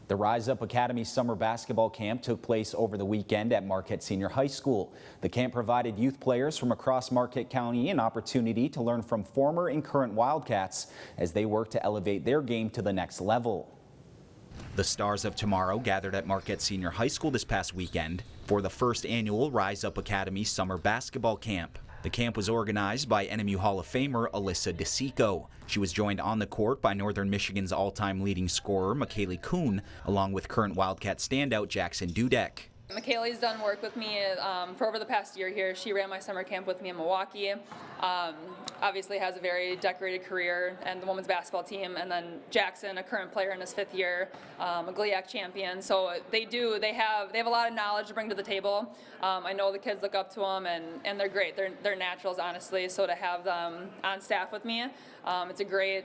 The Rise Up Academy Summer Basketball Camp took place over the weekend at Marquette Senior High School. The camp provided youth players from across Marquette County an opportunity to learn from former and current Wildcats as they work to elevate their game to the next level. The Stars of Tomorrow gathered at Marquette Senior High School this past weekend for the first annual Rise Up Academy Summer Basketball Camp. The camp was organized by NMU Hall of Famer Alyssa DeSico. She was joined on the court by Northern Michigan's all-time leading scorer, McKaylee Kuhn, along with current Wildcat standout Jackson Dudek. McKaylee's done work with me for over the past year here. She ran my summer camp with me in Milwaukee. Obviously has a very decorated career and the women's basketball team. And then Jackson, a current player in his 5th year, a GLIAC champion. So they have a lot of knowledge to bring to the table. I know the kids look up to them and they're great. They're naturals, honestly. So to have them on staff with me, it's a great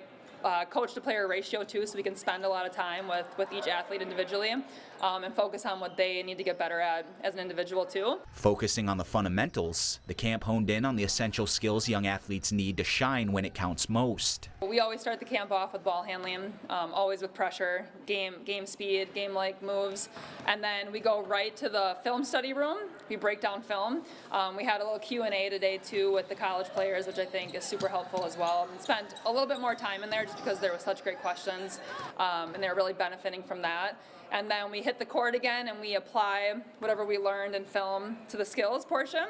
coach to player ratio too, so we can spend a lot of time with each athlete individually and focus on what they need to get better at as an individual too. Focusing on the fundamentals, the camp honed in on the essential skills young athletes need to shine when it counts most. We always start the camp off with ball handling, always with pressure, game speed, game-like moves, and then we go right to the film study room. We break down film. We had a little Q&A today too with the college players, which I think is super helpful as well. And spent a little bit more time in there just because there were such great questions and they're really benefiting from that. And then we hit the court again and we apply whatever we learned in film to the skills portion.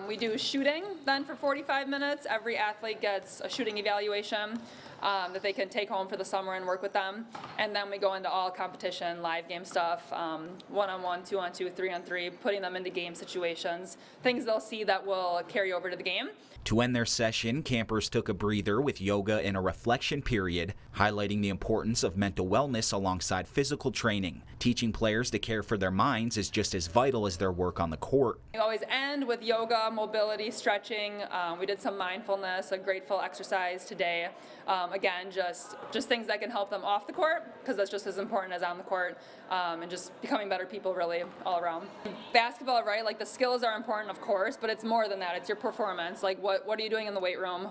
We do shooting then for 45 minutes. Every athlete gets a shooting evaluation that they can take home for the summer and work with them. And then we go into all competition, live game stuff, 1-on-1, 2-on-2, 3-on-3, putting them into game situations, things they'll see that will carry over to the game. To end their session, campers took a breather with yoga and a reflection period, highlighting the importance of mental wellness alongside physical training. Teaching players to care for their minds is just as vital as their work on the court. We always end with yoga, mobility, stretching. We did some mindfulness, a grateful exercise today. Again, just things that can help them off the court, because that's just as important as on the court, and just becoming better people really all around. Basketball, right, like the skills are important, of course, but it's more than that. It's your performance. Like what are you doing in the weight room?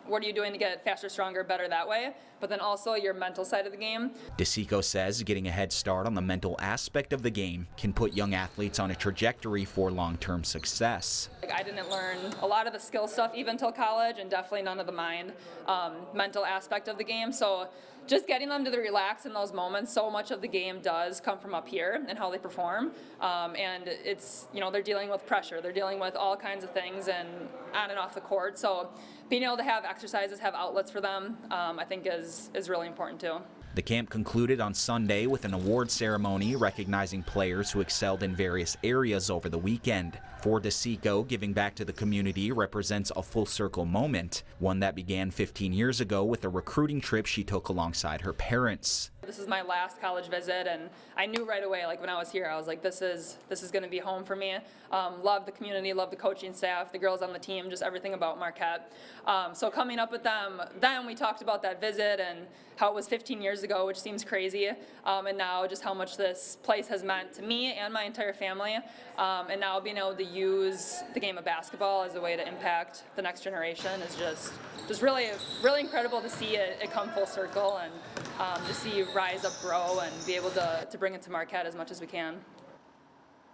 What are you doing to get faster, stronger, better that way? But then also your mental side of the game. DeSico says getting a head start on the mental aspect of the game can put young athletes on a trajectory for long-term success. I didn't learn a lot of the skill stuff even till college, and definitely none of the mental aspect of the game. So just getting them to relax in those moments, so much of the game does come from up here and how they perform. And it's, they're dealing with pressure. They're dealing with all kinds of things and on and off the court. So being able to have exercises, have outlets for them, I think is really important too. The camp concluded on Sunday with an award ceremony recognizing players who excelled in various areas over the weekend. For DeSico, giving back to the community represents a full-circle moment, one that began 15 years ago with a recruiting trip she took alongside her parents. This is my last college visit, and I knew right away, like when I was here, I was like, this is going to be home for me. Love the community, love the coaching staff, the girls on the team, just everything about Marquette. So coming up with them, then we talked about that visit and how it was 15 years ago, which seems crazy, and now just how much this place has meant to me and my entire family, and now being able to use the game of basketball as a way to impact the next generation is just really incredible to see it come full circle and to see Rise Up grow and be able to bring it to Marquette as much as we can.